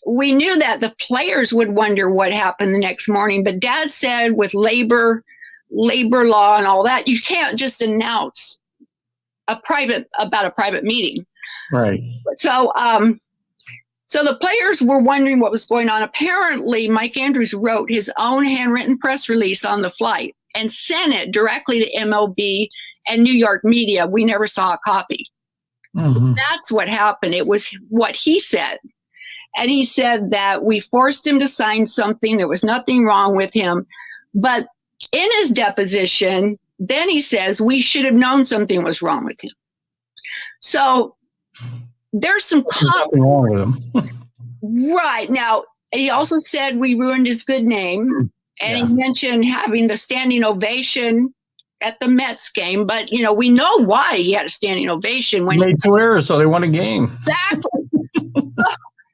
we knew that the players would wonder what happened the next morning. But Dad said with labor law and all that, you can't just announce about a private meeting. Right. So the players were wondering what was going on. Apparently, Mike Andrews wrote his own handwritten press release on the flight and sent it directly to MLB and New York media. We never saw a copy. Mm-hmm. That's what happened. It was what he said. And he said that we forced him to sign something. There was nothing wrong with him. But in his deposition, then he says we should have known something was wrong with him. So there's nothing wrong with him. Right. Now, he also said we ruined his good name. And he mentioned having the standing ovation at the Mets game. But, we know why he had a standing ovation. When he made 2 errors, so they won a game. Exactly.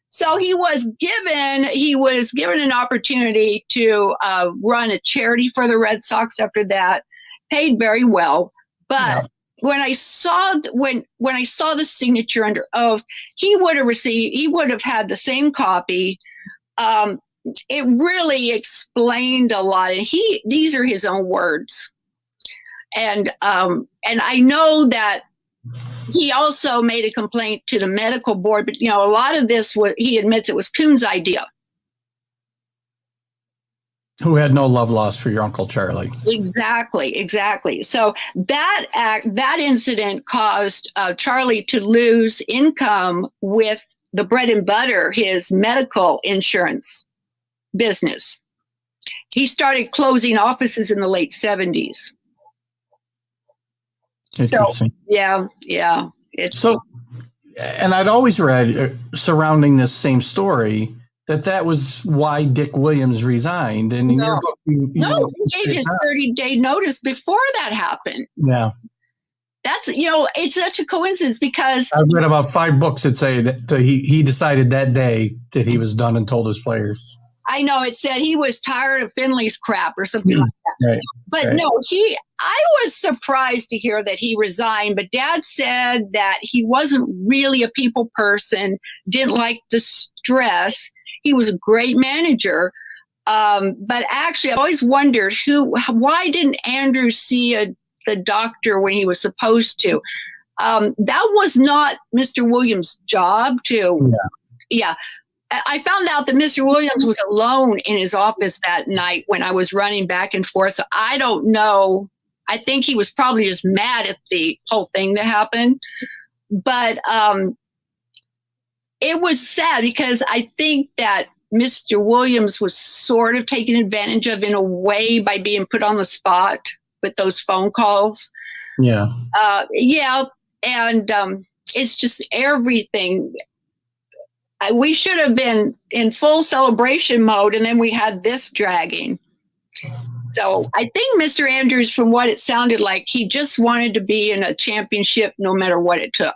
So he was given an opportunity to run a charity for the Red Sox after that, paid very well. But when I saw the signature under oath, he would have had the same copy. It really explained a lot. And these are his own words. And I know that he also made a complaint to the medical board, but a lot of this he admits it was Kuhn's idea. Who had no love lost for your Uncle Charlie. Exactly. So that incident caused Charlie to lose income with the bread and butter, his medical insurance business. He started closing offices in the late 70s. Interesting. So, yeah. And I'd always read surrounding this same story that was why Dick Williams resigned. And in your book, he gave his 30-day notice before that happened. Yeah. That's, it's such a coincidence because I've read about 5 books that say that he decided that day that he was done and told his players. I know it said he was tired of Finley's crap or something like that. Right. But no, I was surprised to hear that he resigned, but Dad said that he wasn't really a people person, didn't like the stress. He was a great manager. But actually, I always wondered why didn't Andrew see the doctor when he was supposed to? That was not Mr. Williams' job to. Yeah. I found out that Mr. Williams was alone in his office that night when I was running back and forth. So I don't know. I think he was probably just mad at the whole thing that happened. But it was sad because I think that Mr. Williams was sort of taken advantage of in a way by being put on the spot with those phone calls. Yeah. And it's just everything. We should have been in full celebration mode, and then we had this dragging. So I think Mr. Andrews, from what it sounded like, he just wanted to be in a championship no matter what it took.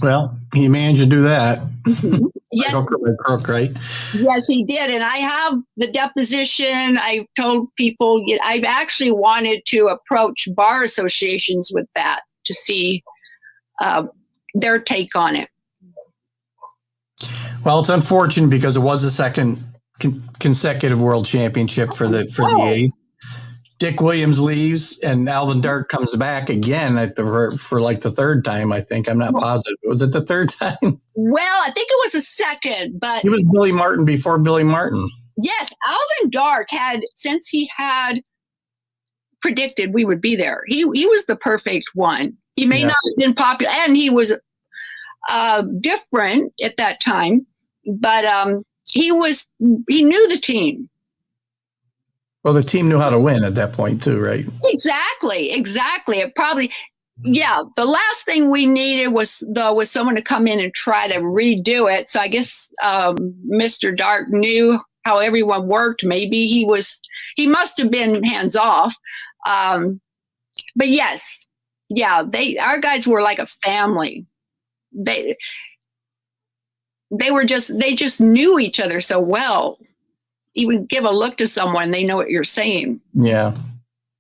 Well, he managed to do that. Mm-hmm. Yes. Crook, right? Yes, he did. And I have the deposition. I told people I've actually wanted to approach bar associations with that to see their take on it. Well, it's unfortunate because it was the second consecutive world championship for the A's. Dick Williams leaves and Alvin Dark comes back again for like the third time, I think. I'm not positive. Was it the third time? Well, I think it was the second, but He was Billy Martin before Billy Martin. yes, Alvin Dark since he had predicted we would be there. He was the perfect one. He may not have been popular, and he was different at that time, but he knew the team. Well, the team knew how to win at that point too, right? Exactly. It probably, the last thing we needed was someone to come in and try to redo it. So I guess Mr. Dark knew how everyone worked. Maybe he must have been hands off. But yes, our guys were like a family. They just knew each other so well. You would give a look to someone, they know what you're saying. Yeah.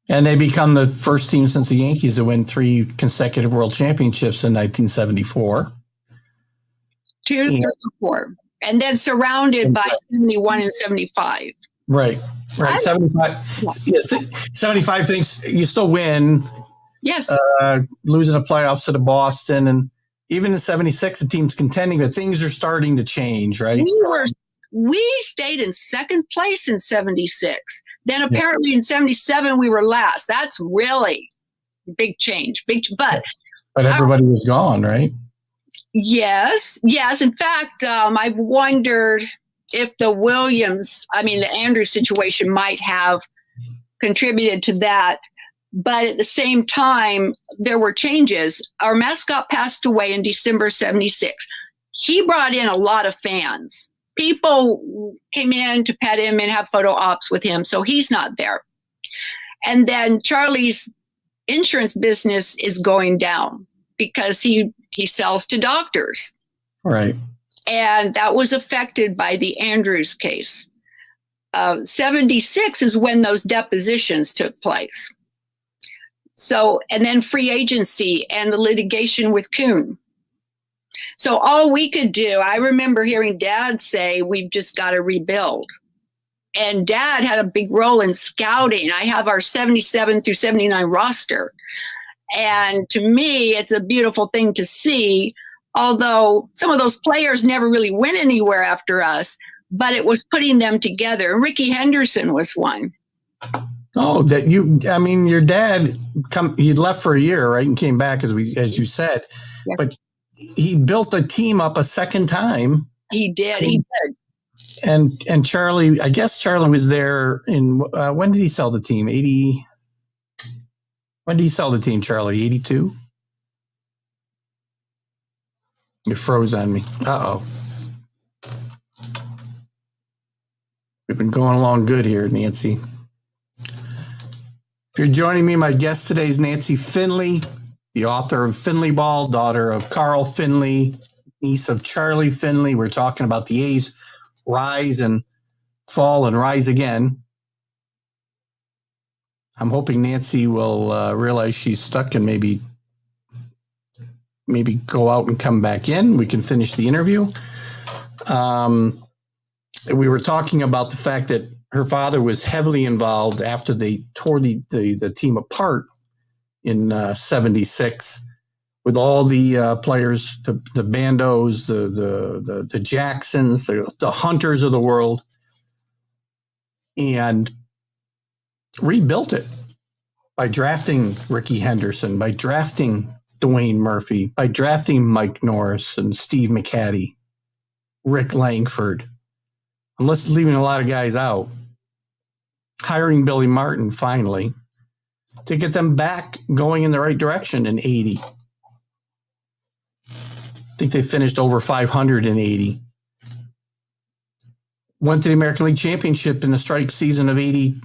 And they become the first team since the Yankees to win 3 consecutive world championships in 1974. 274. And then surrounded by 71 and 75. Right. 75. Yes, 75 things you still win. Yes. Losing the playoffs to the Boston. And even in 76, the team's contending, but things are starting to change, right? We stayed in second place in 76. Then apparently in 77, we were last. That's really big change. But everybody was gone, right? Yes. In fact, I've wondered if the Andrews situation might have contributed to that. But at the same time, there were changes. Our mascot passed away in December 76. He brought in a lot of fans. People came in to pet him and have photo ops with him, so he's not there. And then Charlie's insurance business is going down because he sells to doctors. Right. And that was affected by the Andrews case. 76 is when those depositions took place. So, and then free agency and the litigation with Kuhn. So all we could do, I remember hearing Dad say, we've just got to rebuild. And Dad had a big role in scouting. I have our 77 through 79 roster. And to me, it's a beautiful thing to see, although some of those players never really went anywhere after us, but it was putting them together. Ricky Henderson was one. Oh, your dad he left for a year, right? And came back as you said, yes. But he built a team up a second time. He did. And Charlie, I guess Charlie was there when did he sell the team? 80. When did he sell the team, Charlie? 82? You froze on me. Uh-oh. We've been going along good here, Nancy. If you're joining me, my guest today is Nancy Finley, the author of Finley Ball, daughter of Carl Finley, niece of Charlie Finley. We're talking about the A's rise and fall and rise again. I'm hoping Nancy will realize she's stuck and maybe go out and come back in. We can finish the interview. We were talking about the fact that her father was heavily involved after they tore the team apart in 76 with all the players, the Bandos, the Jacksons, the Hunters of the world, and rebuilt it by drafting Ricky Henderson, by drafting Dwayne Murphy, by drafting Mike Norris and Steve McCaddy, Rick Langford. I'm leaving a lot of guys out. Hiring Billy Martin finally to get them back going in the right direction in 80. I think they finished over 500 in 80. Went to the American League Championship in the strike season of 81.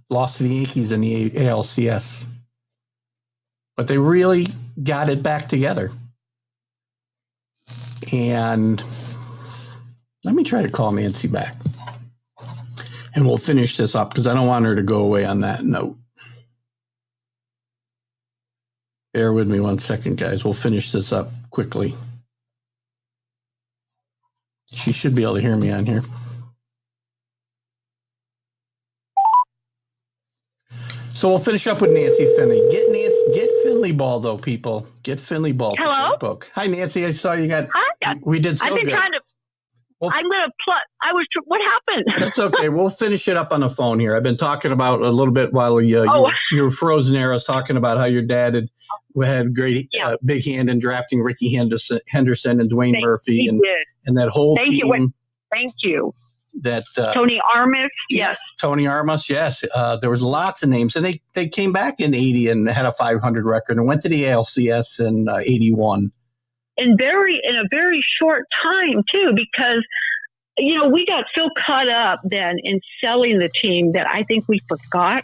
Lost to the Yankees in the ALCS. But they really got it back together. And let me try to call Nancy back. And we'll finish this up because I don't want her to go away on that note. Bear with me one second, guys. We'll finish this up quickly. She should be able to hear me on here. So we'll finish up with Nancy Finley. Get Finley Ball though, people. Get Finley Ball. Hello. Book. Hi, Nancy. I saw you got. Hi. We did so I've been good. trying to. Well, I'm gonna plug. What happened? That's okay. We'll finish it up on the phone here. I've been talking about a little bit while you were frozen there. I was talking about how your dad had great big hand in drafting Ricky Henderson and Dwayne Murphy and that whole team. Thank you. That Tony Armas, yes. Tony Armas, yes. There was lots of names, and they came back in '80 and had a 500 record and went to the ALCS in '81. In a very short time too, because we got so caught up then in selling the team that I think we forgot.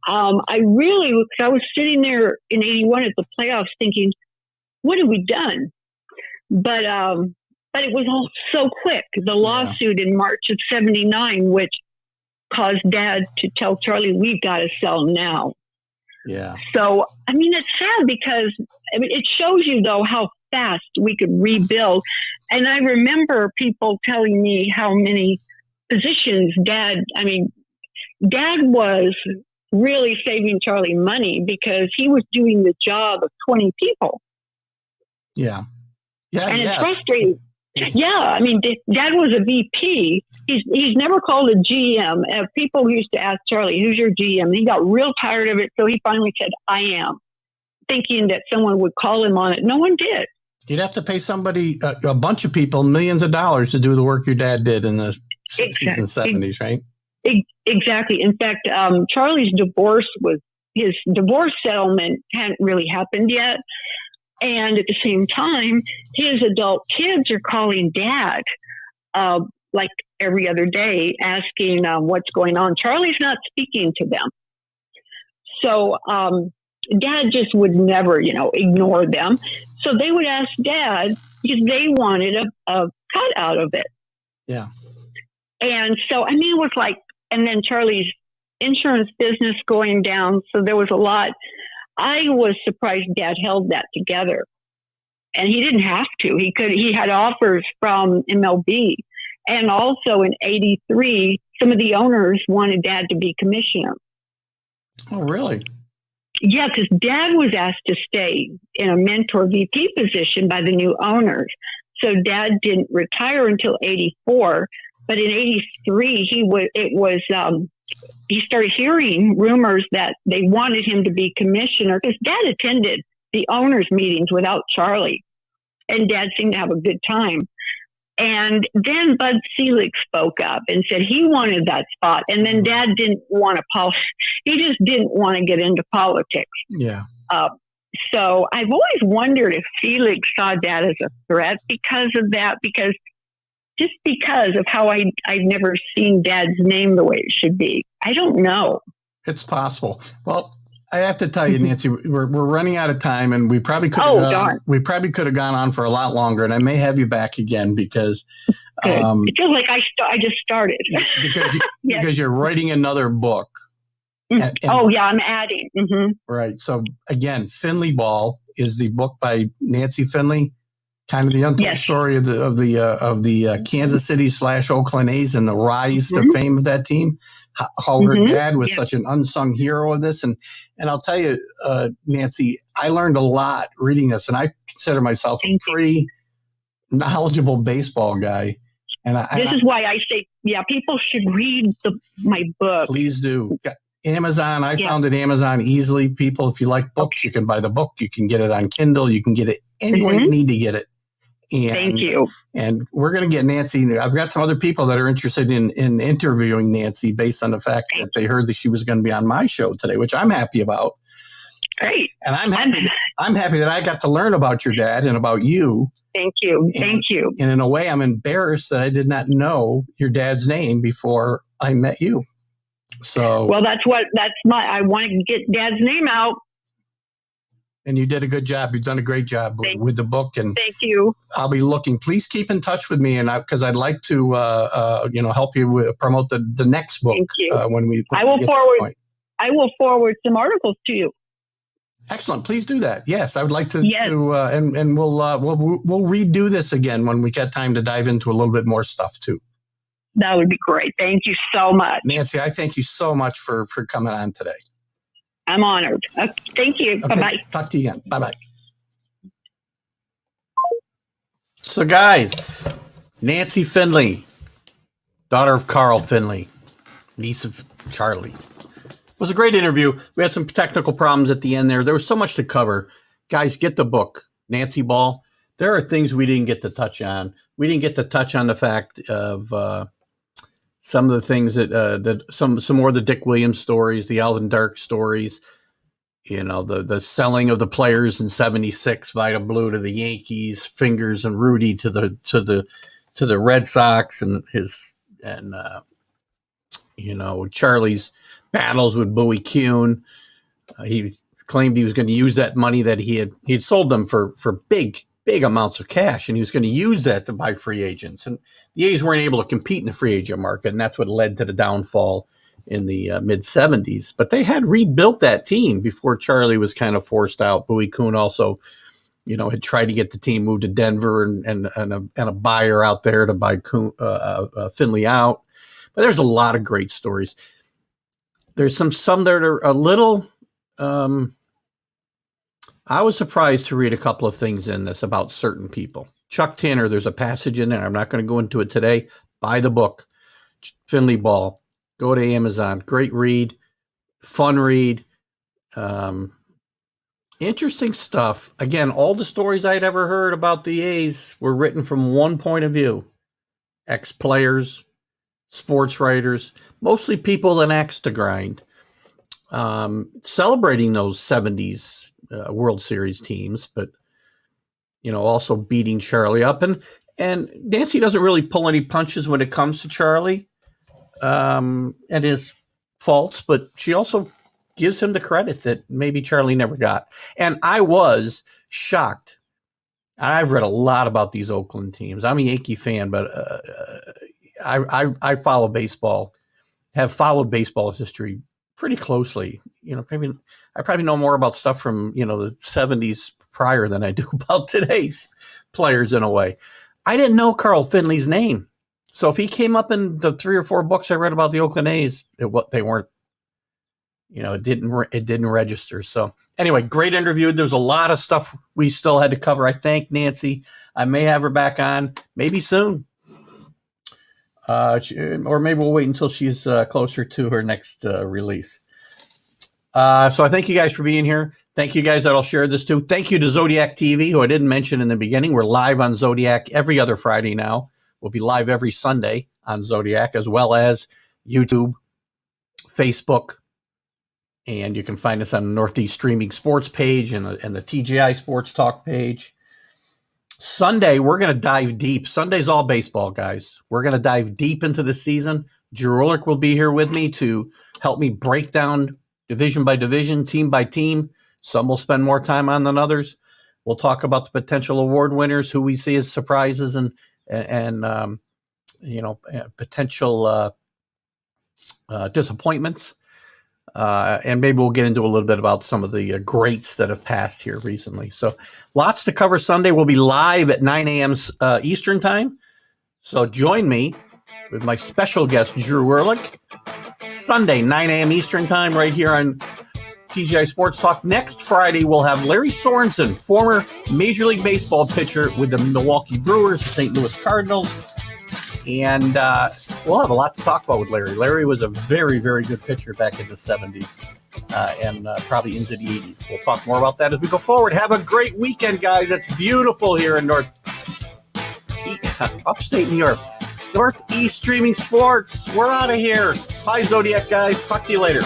I was sitting there in '81 at the playoffs thinking, what have we done? But it was all so quick. The lawsuit in March of '79, which caused Dad to tell Charlie, we've got to sell now. Yeah. So, it's sad because it shows you, though, how fast we could rebuild. And I remember people telling me how many positions Dad was really saving Charlie money because he was doing the job of 20 people. Yeah. Yeah. And it's frustrating. Yeah, Dad was a VP. He's never called a GM. People used to ask Charlie, who's your GM? He got real tired of it, so he finally said, I am, thinking that someone would call him on it. No one did. You'd have to pay somebody, a bunch of people, millions of dollars to do the work your dad did in the 60s and 70s, right? Exactly. In fact, Charlie's his divorce settlement hadn't really happened yet. And at the same time, his adult kids are calling Dad like every other day, asking what's going on. Charlie's not speaking to them. So Dad just would never, ignore them. So they would ask Dad because they wanted a cut out of it. Yeah. And so, it was like, and then Charlie's insurance business going down. So there was a lot. I was surprised Dad held that together, and he didn't have to. He had offers from MLB, and also in '83, some of the owners wanted Dad to be commissioner. Oh, really? Yeah, because Dad was asked to stay in a mentor VP position by the new owners. So Dad didn't retire until '84, but in '83, he started hearing rumors that they wanted him to be commissioner because Dad attended the owners' meetings without Charlie, and Dad seemed to have a good time. And then Bud Selig spoke up and said he wanted that spot. And then Dad didn't want to he just didn't want to get into politics. Yeah. So I've always wondered if Felix saw Dad as a threat because of that, because of how I've never seen Dad's name the way it should be. I don't know. It's possible. Well, I have to tell you, Nancy, we're running out of time, and we probably could have gone on for a lot longer, and I may have you back again because it feels like I just started because you're writing another book. And I'm adding. Mm-hmm. Right. So again, Finley Ball is the book by Nancy Finley, kind of the untold story of the Kansas City / Oakland A's and the rise to fame of that team. How her dad was such an unsung hero of this. And I'll tell you, Nancy, I learned a lot reading this, and I consider myself a pretty knowledgeable baseball guy. And this is why I say, people should read my book. Please do. Amazon, I found it Amazon easily. People, if you like books, you can buy the book. You can get it on Kindle. You can get it anywhere you need to get it. And, thank you. And we're going to get Nancy. I've got some other people that are interested in interviewing Nancy based on the fact that they heard that she was going to be on my show today, which I'm happy about. Great. And I'm happy that I got to learn about your dad and about you. Thank you. Thank you. And in a way, I'm embarrassed that I did not know your dad's name before I met you. So well, I want to get Dad's name out. And you did a good job. You've done a great job with the book. And thank you. I'll be looking. Please keep in touch with me, and because I'd like to, help you promote the next book. Thank you. When we I will forward some articles to you. Excellent. Please do that. Yes, I would like to. Yes. And we'll redo this again when we get time to dive into a little bit more stuff too. That would be great. Thank you so much. Nancy, I thank you so much for coming on today. I'm honored. Thank you. Okay. Bye-bye. Talk to you again. Bye-bye. So, guys, Nancy Finley, daughter of Carl Finley, niece of Charlie. It was a great interview. We had some technical problems at the end there. There was so much to cover. Guys, get the book, Nancy Ball. There are things we didn't get to touch on. We didn't get to touch on the fact of some of the things that some more of the Dick Williams stories, the Alvin Dark stories, you know, the selling of the players in '76, Vida Blue to the Yankees, Fingers and Rudy to the Red Sox, and Charlie's battles with Bowie Kuhn. He claimed he was going to use that money that he had sold them for big amounts of cash, and he was going to use that to buy free agents. And the A's weren't able to compete in the free agent market, and that's what led to the downfall in the mid 70s. But they had rebuilt that team before Charlie was kind of forced out. Bowie Kuhn also, had tried to get the team moved to Denver and a buyer out there to buy Finley out. But there's a lot of great stories. There's some that are a little. I was surprised to read a couple of things in this about certain people. Chuck Tanner, there's a passage in there. I'm not going to go into it today. Buy the book, Finley Ball. Go to Amazon. Great read, fun read. Interesting stuff. Again, all the stories I'd ever heard about the A's were written from one point of view. Ex-players, sports writers, mostly with an axe to grind. Celebrating those 70s World Series teams, but also beating Charlie up, and Nancy doesn't really pull any punches when it comes to Charlie and his faults, but she also gives him the credit that maybe Charlie never got. And I was shocked. I've read a lot about these Oakland teams. I'm a Yankee fan, but I follow baseball, have followed baseball history pretty closely. I probably know more about stuff from, the 70s prior than I do about today's players in a way. I didn't know Carl Finley's name. So if he came up in the 3 or 4 books I read about the Oakland A's, they weren't, it didn't register. So anyway, great interview. There's a lot of stuff we still had to cover. I thank Nancy. I may have her back on maybe soon. Or maybe we'll wait until she's closer to her next release. So I thank you guys for being here. Thank you guys that'll share this too. Thank you to Zodiac TV, who I didn't mention in the beginning. We're live on Zodiac every other Friday now. We'll be live every Sunday on Zodiac, as well as YouTube, Facebook, and you can find us on the Northeast Streaming Sports page and the TGI Sports Talk page. Sunday, we're going to dive deep. Sunday's all baseball, guys. We're going to dive deep into the season. Drew Ulrich will be here with me to help me break down division by division, team by team. Some will spend more time on than others. We'll talk about the potential award winners, who we see as surprises and potential disappointments. And maybe we'll get into a little bit about some of the greats that have passed here recently. So lots to cover Sunday. We'll be live at 9 a.m. Eastern time. So join me with my special guest, Drew Ehrlich, Sunday, 9 a.m. Eastern time, right here on TGI Sports Talk. Next Friday, we'll have Larry Sorensen, former Major League Baseball pitcher with the Milwaukee Brewers, St. Louis Cardinals. And we'll have a lot to talk about with Larry. Larry was a very, very good pitcher back in the 70s and probably into the 80s. We'll talk more about that as we go forward. Have a great weekend, guys. It's beautiful here in upstate New York. Northeast Streaming Sports. We're out of here. Bye, Zodiac guys. Talk to you later.